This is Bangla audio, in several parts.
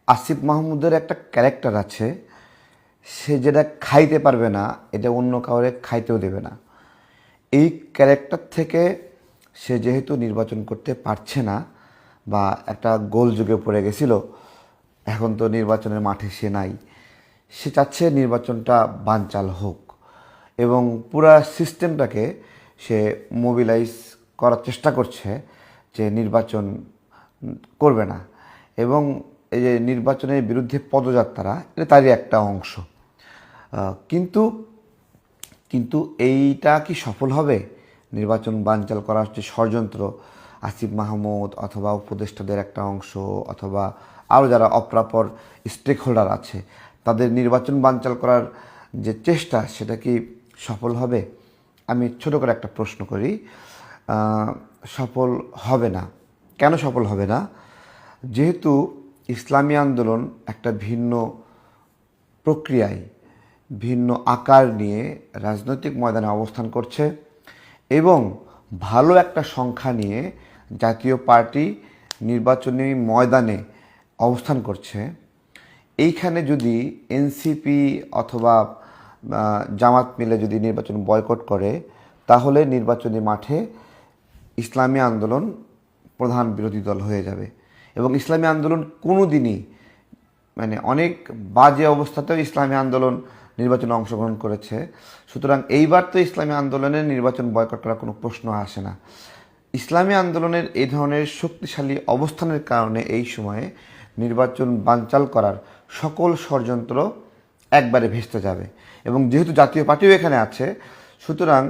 আসিফ মাহমুদের একটা ক্যারেক্টার আছে, সে যেটা খাইতে পারবে না এটা অন্য কাউরে খাইতেও দেবে না। এই ক্যারেক্টার থেকে সে যেহেতু নির্বাচন করতে পারছে না বা একটা গোলযোগে পড়ে গেছিল, এখন তো নির্বাচনের মাঠে সে নাই, সে চাচ্ছে নির্বাচনটা বানচাল হোক এবং পুরা সিস্টেমটাকে সে মোবিলাইজ করার চেষ্টা করছে যে নির্বাচন করবে না। এবং এই যে নির্বাচনের বিরুদ্ধে পদযাত্রা, এটা তারই একটা অংশ। কিন্তু কিন্তু এইটা কি সফল হবে? নির্বাচন বানচাল করার যে ষড়যন্ত্র, আসিফ মাহমুদ অথবা উপদেষ্টাদের একটা অংশ অথবা আরও যারা অপ্রাপর স্টেক হোল্ডার আছে, তাদের নির্বাচন বানচাল করার যে চেষ্টা, সেটা কি সফল হবে? আমি ছোট করে একটা প্রশ্ন করি। সফল হবে না। কেন সফল হবে না? যেহেতু ইসলামী আন্দোলন একটা ভিন্ন প্রক্রিয়ায়, ভিন্ন আকার নিয়ে রাজনৈতিক ময়দানে অবস্থান করছে এবং ভালো একটা সংখ্যা নিয়ে জাতীয় পার্টি নির্বাচনী ময়দানে অবস্থান করছে। এইখানে যদি এনসিপি অথবা জামাত মিলে যদি নির্বাচন বয়কট করে, তাহলে নির্বাচনী মাঠে ইসলামী আন্দোলন প্রধান বিরোধী দল হয়ে যাবে। এবং ইসলামী আন্দোলন কোনো দিনই, মানে অনেক বাজে অবস্থাতেও ইসলামী আন্দোলন নির্বাচনে অংশগ্রহণ করেছে। সুতরাং এইবার তো ইসলামী আন্দোলনের নির্বাচন বয়কট করার কোনো প্রশ্ন আসে না। ইসলামী আন্দোলনের এই ধরনের শক্তিশালী অবস্থানের কারণে এই সময়ে নির্বাচন বানচাল করার সকল ষড়যন্ত্র একবারে ভেস্তে যাবে। এবং যেহেতু জাতীয় পার্টিও এখানে আছে, সুতরাং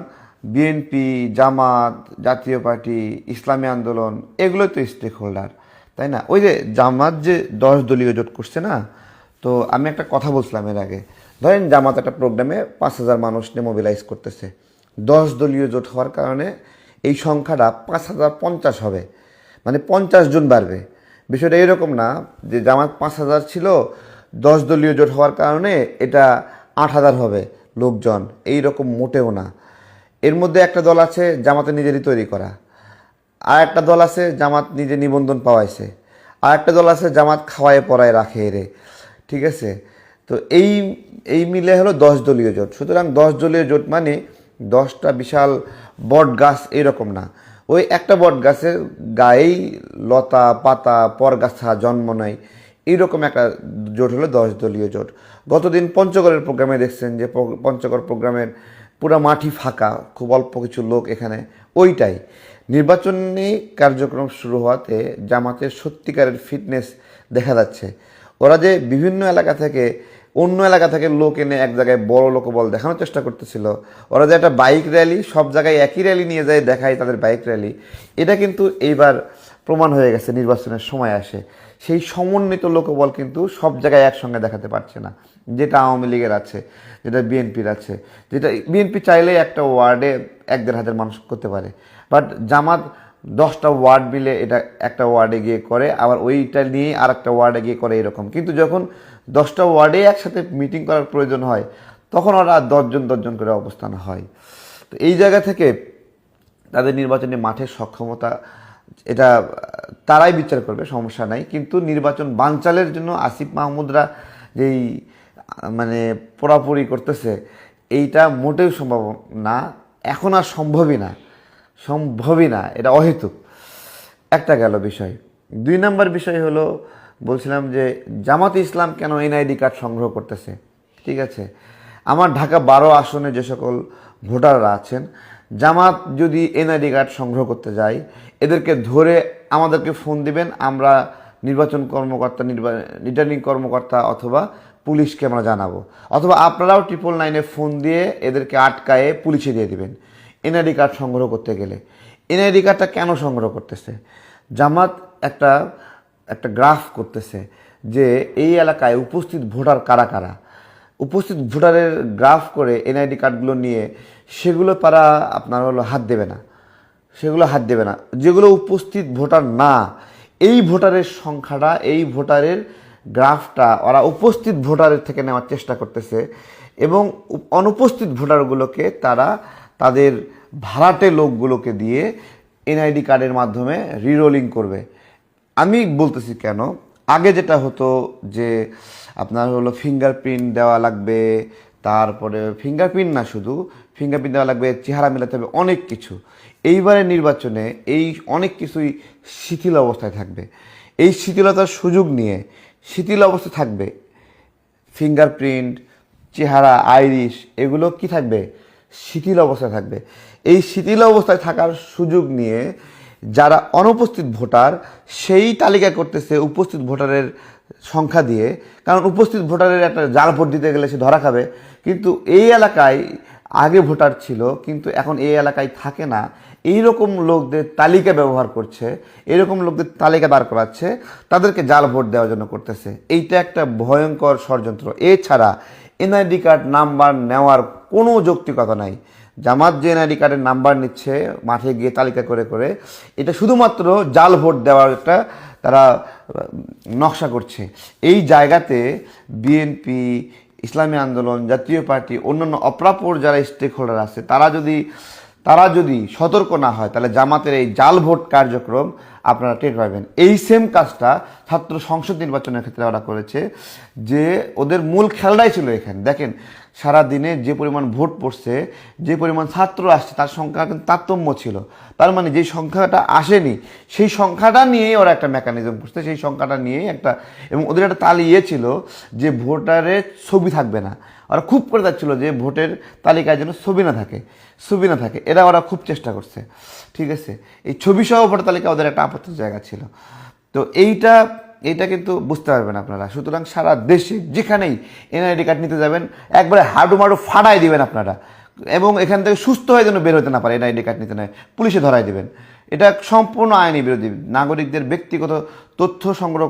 বিএনপি, জামাত, জাতীয় পার্টি, ইসলামী আন্দোলন এগুলোই তো স্টেক হোল্ডার, তাই না? ওই যে জামাত যে 10 দলীয় জোট করছে না, তো আমি একটা কথা বলছিলাম এর আগে, ধরেন জামাত একটা প্রোগ্রামে 5,000 মানুষ নিয়ে মোবিলাইজ করতেছে। 10 দলীয় জোট হওয়ার কারণে এই সংখ্যাটা 5,050 হবে, মানে 50 জন বাড়বে। বিষয়টা এরকম না যে জামাত 5,000 ছিল, 10 দলীয় জোট হওয়ার কারণে এটা 8,000 হবে লোকজন, এই রকম মোটেও না। এর মধ্যে একটা দল আছে জামাতে নিজেরই তৈরি করা, আর একটা দল আছে জামাত নিজে নিবন্ধন পাওয়াইছে, আর একটা দল আছে জামাত খাওয়ায় পড়ায় রাখে এরে, ঠিক আছে? তো এই এই মিলে হলো 10 দলীয় জোট। সুতরাং 10 দলীয় জোট মানে 10টা বিশাল বট গাছ এরকম না, ওই একটা বট গাছের গায়েই লতা পাতা পরগাছা জন্ম নেয়, এইরকম একটা জোট হলো 10 দলীয় জোট। গতদিন পঞ্চগড়ের প্রোগ্রামে দেখছেন যে পঞ্চগড় প্রোগ্রামের পুরা মাঠই ফাঁকা, খুব অল্প কিছু লোক এখানে। ওইটাই নির্বাচনী কার্যক্রম শুরু হওয়াতে জামাতের সত্যিকারের ফিটনেস দেখা যাচ্ছে। ওরা যে বিভিন্ন এলাকা থেকে, অন্য এলাকা থেকে লোক এনে এক জায়গায় বড় লোকবল দেখানোর চেষ্টা করতেছিল, ওরা যে একটা বাইক র্যালি, সব জায়গায় একই র্যালি নিয়ে যায় দেখায় তাদের বাইক র্যালি, এটা কিন্তু এইবার প্রমাণ হয়ে গেছে। নির্বাচনের সময় আসে সেই সমন্বিত লোকবল কিন্তু সব জায়গায় একসঙ্গে দেখাতে পারছে না, যেটা আওয়ামী লীগের আছে, যেটা বিএনপির আছে। যেটা বিএনপি চাইলে একটা ওয়ার্ডে 1-1.5 হাজার মানুষ করতে পারে, বাট জামাত 10টা ওয়ার্ড মিলে এটা একটা ওয়ার্ডে গিয়ে করে, আবার ওইটা নিয়ে আর একটা ওয়ার্ডে গিয়ে করে, এরকম। কিন্তু যখন 10টা ওয়ার্ডে একসাথে মিটিং করার প্রয়োজন হয়, তখন ওরা 10 জন করে অবস্থান হয়। তো এই জায়গা থেকে তাদের নির্বাচনী মাঠের সক্ষমতা, এটা তারাই বিচার করবে, সমস্যা নাই। কিন্তু নির্বাচন বানচালের জন্য আসিফ মাহমুদরা যেই মানে পোড়াপুরি করতেছে, এইটা মোটেও সম্ভব না, এখন আর সম্ভবই না, এটা অহেতুক। একটা গেল বিষয়। 2 নম্বর বিষয় হলো, বলছিলাম যে জামাতে ইসলাম কেন এনআইডি কার্ড সংগ্রহ করতেছে। ঠিক আছে, আমার ঢাকা 12 আসনে যে সকল ভোটাররা আছেন, জামাত যদি এনআইডি কার্ড সংগ্রহ করতে যায়, এদেরকে ধরে আমাদেরকে ফোন দিবেন, আমরা নির্বাচন কর্মকর্তা, রিটার্নিং কর্মকর্তা অথবা পুলিশকে আমরা জানাবো, অথবা আপনারাও 999-এ ফোন দিয়ে এদেরকে আটকায়ে পুলিশে দিয়ে দিবেন এনআইডি কার্ড সংগ্রহ করতে গেলে। এনআইডি কার্ডটা কেন সংগ্রহ করতেছে? জামাত একটা গ্রাফ করতেছে যে এই এলাকায় উপস্থিত ভোটার কারা কারা, উপস্থিত ভোটারের গ্রাফ করে এনআইডি কার্ডগুলো নিয়ে সেগুলো তারা আপনার হলো হাত দেবে না, যেগুলো উপস্থিত ভোটার না, এই ভোটারের সংখ্যাটা, এই ভোটারের গ্রাফটা ওরা উপস্থিত ভোটারের থেকে নেওয়ার চেষ্টা করতেছে এবং অনুপস্থিত ভোটারগুলোকে তারা তাদের ভাড়াটে লোকগুলোকে দিয়ে এনআইডি কার্ডের মাধ্যমে রিরোলিং করবে। আমি বলতেছি কেন, আগে যেটা হতো যে আপনার হলো ফিঙ্গারপ্রিন্ট দেওয়া লাগবে, তারপরে ফিঙ্গারপ্রিন্ট না, শুধু ফিঙ্গারপ্রিন্ট দেওয়া লাগবে, চেহারা মেলাতে হবে, অনেক কিছু। এইবারে নির্বাচনে এই অনেক কিছুই শিথিল অবস্থায় থাকবে। এই শিথিলতার সুযোগ নিয়ে শিথিল অবস্থায় থাকবে ফিঙ্গারপ্রিন্ট, চেহারা, আইরিশ, এগুলো কি থাকবে? শিথিল অবস্থায় থাকবে। এই শিথিল অবস্থায় থাকার সুযোগ নিয়ে যারা অনুপস্থিত ভোটার, সেই তালিকা করতেছে উপস্থিত ভোটারের সংখ্যা দিয়ে। কারণ উপস্থিত ভোটারের একটা জাল ভোট দিতে গেলে সে ধরা খাবে। কিন্তু এই এলাকায় আগে ভোটার ছিল, কিন্তু এখন এই এলাকায় থাকে না, এইরকম লোকদের তালিকা ব্যবহার করছে, এরকম লোকদের তালিকা দাঁড় করাচ্ছে, তাদেরকে জাল ভোট দেওয়ার জন্য করতেছে। এইটা একটা ভয়ঙ্কর ষড়যন্ত্র। এছাড়া এনআইডি কার্ড নাম্বার নেওয়ার কোনো যৌক্তিকতা নাই। জামাত যে এনআইডি কার্ডের নাম্বার নিচ্ছে মাঠে গিয়ে তালিকা করে করে, এটা শুধুমাত্র জাল ভোট দেওয়ার একটা তারা নকশা করছে। এই জায়গাতে বিএনপি, ইসলামী আন্দোলন, জাতীয় পার্টি, অন্যান্য অপরাপর যারা স্টেক হোল্ডার আছে, তারা যদি সতর্ক না হয়, তাহলে জামাতের এই জাল ভোট কার্যক্রম আপনারা টের পাবেন। এই সেম কাজটা ছাত্র সংসদ নির্বাচনের ক্ষেত্রে ওরা করেছে, যে ওদের মূল খেলাটাই ছিল এখানে। দেখেন সারা দিনে যে পরিমাণ ভোট পড়ছে, যে পরিমাণ ছাত্র আসছে, তার সংখ্যা কিন্তু তারতম্য ছিল। তার মানে যে সংখ্যাটা আসেনি, সেই সংখ্যাটা নিয়েই ওরা একটা মেকানিজম করছে, সেই সংখ্যাটা নিয়েই একটা, এবং ওদের একটা তালিয়ে ছিল যে ভোটারের ছবি থাকবে না। ওরা খুব করে যাচ্ছিল যে ভোটের তালিকায় যেন ছবি না থাকে, এরা ওরা খুব চেষ্টা করছে। ঠিক আছে, এই ছবি সহ ভোটার তালিকা ওদের একটা আপত্তির জায়গা ছিল। তো এইটা কিন্তু বুঝতে পারবেন আপনারা। সুতরাং সারা দেশে যেখানেই এনআইডি কার্ড নিতে যাবেন, একবারে হাডুমাডু ফাটাই দিবেন আপনারা, এবং এখান থেকে সুস্থ হয়ে যেন বের হতে না পারে এনআইডি কার্ড নিতে নয়, পুলিশে ধরাই দেবেন। এটা সম্পূর্ণ আইনি বিরোধী। নাগরিকদের ব্যক্তিগত তথ্য সংগ্রহ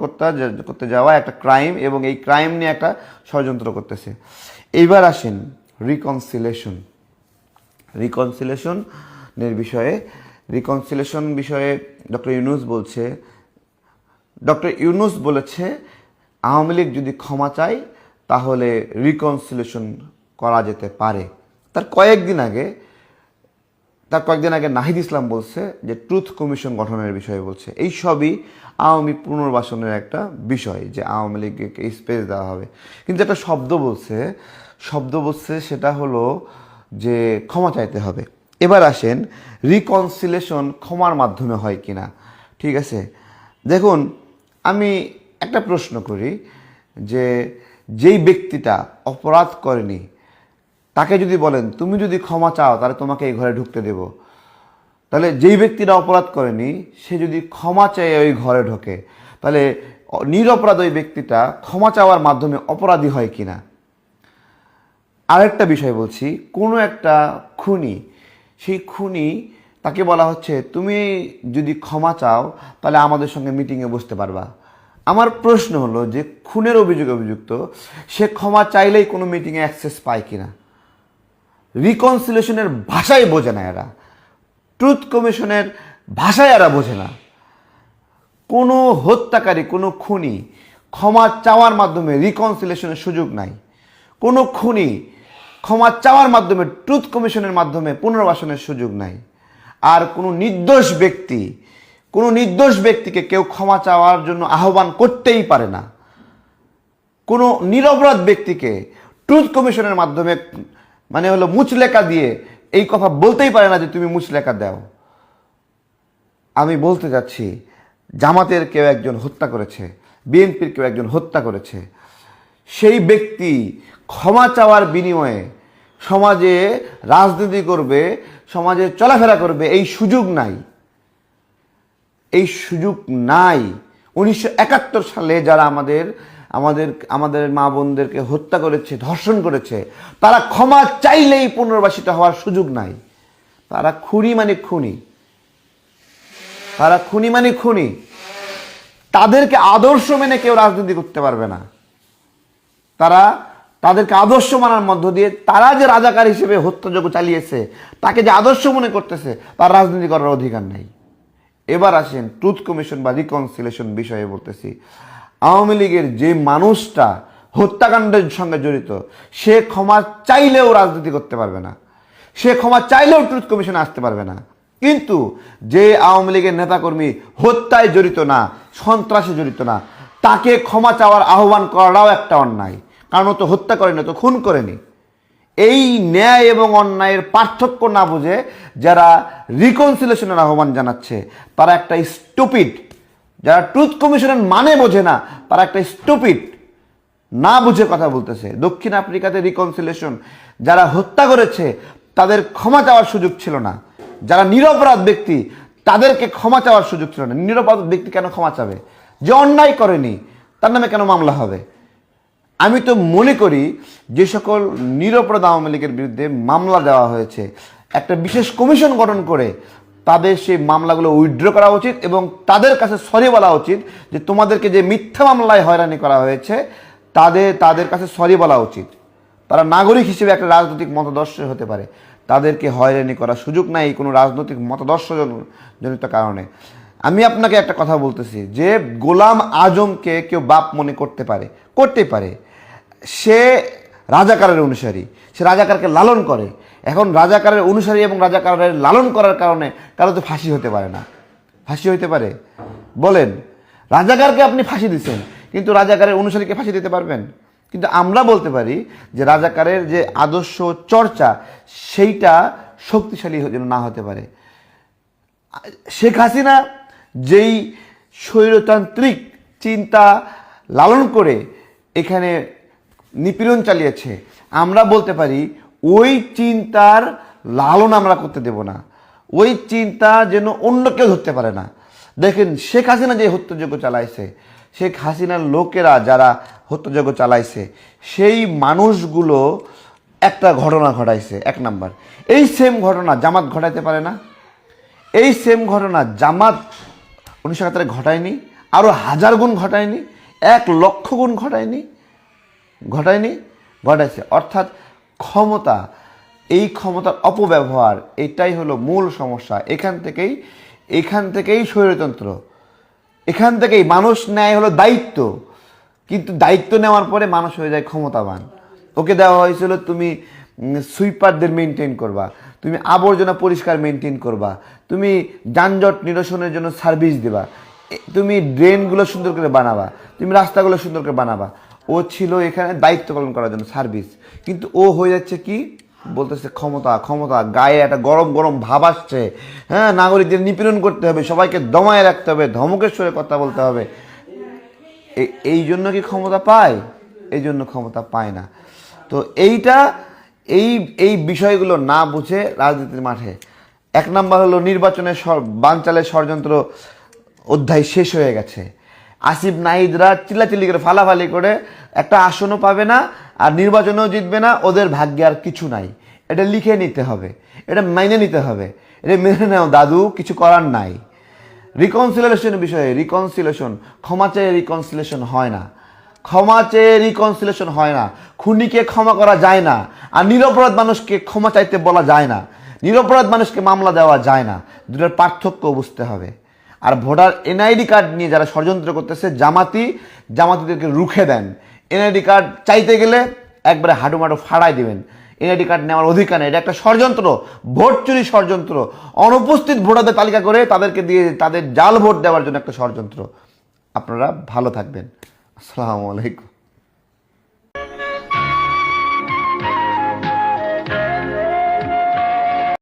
করতে যাওয়া একটা ক্রাইম, এবং এই ক্রাইম নিয়ে একটা ষড়যন্ত্র করতেছে। এইবার আসেন রিকনসিলেশনের বিষয়ে ডক্টর ইউনূস বলেছে আওয়ামী লীগ যদি ক্ষমা চায় তাহলে রিকনসিলেশন করা যেতে পারে। তার কয়েকদিন আগে নাহিদ ইসলাম বলছে যে ট্রুথ কমিশন গঠনের বিষয়ে বলছে। এই সবই আওয়ামী পুনর্বাসনের একটা বিষয়, যে আওয়ামী লীগকে স্পেস দেওয়া হবে। কিন্তু একটা শব্দ বলছে, সেটা হলো যে ক্ষমা চাইতে হবে। এবার আসেন রিকনসিলেশন ক্ষমার মাধ্যমে হয় কিনা। ঠিক আছে, দেখুন আমি একটা প্রশ্ন করি, যে যেই ব্যক্তিটা অপরাধ করেনি তাকে যদি বলেন তুমি যদি ক্ষমা চাও তাহলে তোমাকে এই ঘরে ঢুকতে দেব, তাহলে যেই ব্যক্তিটা অপরাধ করেনি সে যদি ক্ষমা চেয়ে ওই ঘরে ঢোকে, তাহলে নিরপরাধ ওই ব্যক্তিটা ক্ষমা চাওয়ার মাধ্যমে অপরাধী হয় কিনা। আরেকটা বিষয় বলছি, কোনো একটা খুনি, সেই খুনি তাকে বলা হচ্ছে তুমি যদি ক্ষমা চাও তাহলে আমাদের সঙ্গে মিটিংয়ে বসতে পারবা। আমার প্রশ্ন হলো যে খুনের অভিযুক্ত সে ক্ষমা চাইলেই কোনো মিটিংয়ে অ্যাক্সেস পায় কিনা। রিকনসিলেশনের ভাষাই বোঝে না এরা, ট্রুথ কমিশনের ভাষায় এরা বোঝে না। কোনো হত্যাকারী, কোনো খুনি ক্ষমা চাওয়ার মাধ্যমে রিকনসিলেশনের সুযোগ নাই। কোনো খুনি ক্ষমা চাওয়ার মাধ্যমে, ট্রুথ কমিশনের মাধ্যমে পুনর্বাসনের সুযোগ নাই। আর কোনো নির্দোষ ব্যক্তিকে কেউ ক্ষমা চাওয়ার জন্য আহ্বান করতেই পারে না। কোনো নিরপরাধ ব্যক্তিকে ট্রুথ কমিশনের মাধ্যমে মানে হলো মুচলেখা দিয়ে এই কথা বলতেই পারে না যে তুমি মুচলেখা দাও। আমি বলতে যাচ্ছি জামাতের কেউ একজন হত্যা করেছে, বিএনপির কেউ একজন হত্যা করেছে, সেই ব্যক্তি ক্ষমা চাওয়ার বিনিময়ে সমাজে রাজনীতি করবে, সমাজে চলাফেরা করবে, এই সুযোগ নাই। 1971 সালে যারা আমাদের মা বোনদেরকে হত্যা করেছে, ধর্ষণ করেছে, তারা ক্ষমা চাইলেই পুনর্বাসিত হওয়ার সুযোগ নাই। তারা খুনি মানে খুনি। তাদেরকে আদর্শ মেনে কেউ রাজনীতি করতে পারবে না। তাদেরকে আদর্শ মানার মধ্য দিয়ে তারা যে রাজাকার হিসেবে হত্যাযজ্ঞ চালিয়েছে, তাকে যে আদর্শ মনে করতেছে, তার রাজনীতি করার অধিকার নাই। এবার আসেন ট্রুথ কমিশন বা রিকনসিলেশন বিষয়ে বলতেছি। আওয়ামী লীগের যে মানুষটা হত্যাকাণ্ডের সঙ্গে জড়িত, সে ক্ষমা চাইলেও রাজনীতি করতে পারবে না, সে ক্ষমা চাইলেও ট্রুথ কমিশনে আসতে পারবে না। কিন্তু যে আওয়ামী লীগের নেতাকর্মী হত্যায় জড়িত না, সন্ত্রাসে জড়িত না, তাকে ক্ষমা চাওয়ার আহ্বান করাটাও একটা অন্যায়, কারণ ও তো হত্যা করেনি, তো খুন করেনি। এই ন্যায় এবং অন্যায়ের পার্থক্য না বুঝে যারা রিকনসিলেশনের আহ্বান জানাচ্ছে তারা একটা স্টুপিড, যারা ট্রুথ কমিশনের মানে বোঝে না তারা একটা স্টুপিড, না বুঝে কথা বলতেছে। দক্ষিণ আফ্রিকাতে রিকনসিলেশন, যারা হত্যা করেছে তাদের ক্ষমা চাওয়ার সুযোগ ছিল না, যারা নিরপরাধ ব্যক্তি তাদেরকে ক্ষমা চাওয়ার সুযোগ ছিল না। নিরপরাধ ব্যক্তি কেন ক্ষমা চাবে? যে অন্যায় করেনি তার নামে কেন মামলা হবে? আমি তো মনে করি যে সকল নিরপরাধ আওয়ামী লীগের বিরুদ্ধে মামলা দেওয়া হয়েছে, একটা বিশেষ কমিশন গঠন করে তাদের সেই মামলাগুলো উইথড্র করা উচিত এবং তাদের কাছে সরি বলা উচিত যে তোমাদেরকে যে মিথ্যা মামলায় হয়রানি করা হয়েছে তাদের কাছে সরি বলা উচিত। তারা নাগরিক হিসেবে একটা রাজনৈতিক মতাদর্শ হতে পারে, তাদেরকে হয়রানি করার সুযোগ নাই কোনো রাজনৈতিক মতাদর্শ জনিত কারণে। আমি আপনাকে একটা কথা বলতেছি যে গোলাম আজমকে কেউ বাপ মনে করতে পারে, সে রাজাকারের অনুসারী, সে রাজাকারকে লালন করে। এখন রাজাকারের অনুসারী এবং রাজাকারের লালন করার কারণে কারো তো ফাঁসি হতে পারে না। ফাঁসি হইতে পারে? বলেন, রাজাকারকে আপনি ফাঁসি দিচ্ছেন কিন্তু রাজাকারের অনুসারীকে ফাঁসি দিতে পারবেন? কিন্তু আমরা বলতে পারি যে রাজাকারের যে আদর্শ চর্চা সেইটা শক্তিশালী যেন না হতে পারে। শেখ হাসিনা যেই স্বৈরতান্ত্রিক চিন্তা লালন করে এখানে নিপীড়ন চালিয়েছে, আমরা বলতে পারি ওই চিন্তার লালন আমরা করতে দেব না, ওই চিন্তা যেন অন্য কেউ ধরতে পারে না। দেখেন শেখ হাসিনা যে হত্যাযজ্ঞ চালাইছে, শেখ হাসিনার লোকেরা যারা হত্যাযজ্ঞ চালাইছে সেই মানুষগুলো একটা ঘটনা ঘটাইছে। এক নাম্বার, এই সেম ঘটনা জামাত ঘটাইতে পারে না? এই সেম ঘটনা জামাত 1971 ঘটায়নি? আরও 1000 গুণ ঘটায়নি? 1,00,000 গুণ ঘটায়নি? ঘটাইছে। অর্থাৎ ক্ষমতা, এই ক্ষমতার অপব্যবহার, এটাই হলো মূল সমস্যা। এখান থেকেই স্বৈরতন্ত্র, এখান থেকেই মানুষ নেয় হলো দায়িত্ব, কিন্তু দায়িত্ব নেওয়ার পরে মানুষ হয়ে যায় ক্ষমতাবান। ওকে দেওয়া হয়েছিল তুমি সুইপারদের মেনটেন করবা, তুমি আবর্জনা পরিষ্কার মেনটেন করবা, তুমি যানজট নিরসনের জন্য সার্ভিস দেবা, তুমি ড্রেনগুলো সুন্দর করে বানাবা, তুমি রাস্তাগুলো সুন্দর করে বানাবা। ও ছিল এখানে দায়িত্ব পালন করার জন্য, সার্ভিস। কিন্তু ও হয়ে যাচ্ছে কি বলতেছে? ক্ষমতা। গায়ে একটা গরম গরম ভাব আসছে। হ্যাঁ, নাগরিকদের নিপীড়ন করতে হবে, সবাইকে দমায় রাখতে হবে, ধমকের সঙ্গে কথা বলতে হবে। এই জন্য কি ক্ষমতা পায়? এই জন্য ক্ষমতা পায় না। তো এই বিষয়গুলো না বুঝে রাজনীতির মাঠে 1 নাম্বার হলো নির্বাচনের বানচালের ষড়যন্ত্র অধ্যায় শেষ হয়ে গেছে। আসিফ নাহিদরা চিল্লাচিল্লি করে ফালাফালি করে একটা আসনও পাবে না, আর নির্বাচনেও জিতবে না, ওদের ভাগ্যে আর কিছু নাই। এটা লিখে নিতে হবে, এটা মেনে নিতে হবে, এটা মেনে নাও দাদু, কিছু করার নাই। রিকনসিলিয়েশনের বিষয়ে ক্ষমা চেয়ে রিকনসিলিয়েশন হয় না। খুনিকে ক্ষমা করা যায় না, আর নিরপরাধ মানুষকে ক্ষমা চাইতে বলা যায় না, নিরপরাধ মানুষকে মামলা দেওয়া যায় না। দুটোর পার্থক্য বুঝতে হবে। আর ভোটার এনআইডি কার্ড নিয়ে যারা ষড়যন্ত্র করতেছে, জামাতিদেরকে রুখে দেন। এনআইডি কার্ড চাইতে গেলে একবারে হাঁটুমাটু ফাড়াই দিবেন। এনআইডি কার্ড নেওয়ার অধিকার নেই, এটা একটা ষড়যন্ত্র, ভোট চুরি ষড়যন্ত্র, অনুপস্থিত ভোটারদের তালিকা করে তাদেরকে দিয়ে তাদের জাল ভোট দেওয়ার জন্য একটা ষড়যন্ত্র। আপনারা ভালো থাকবেন। আসসালামু আলাইকুম।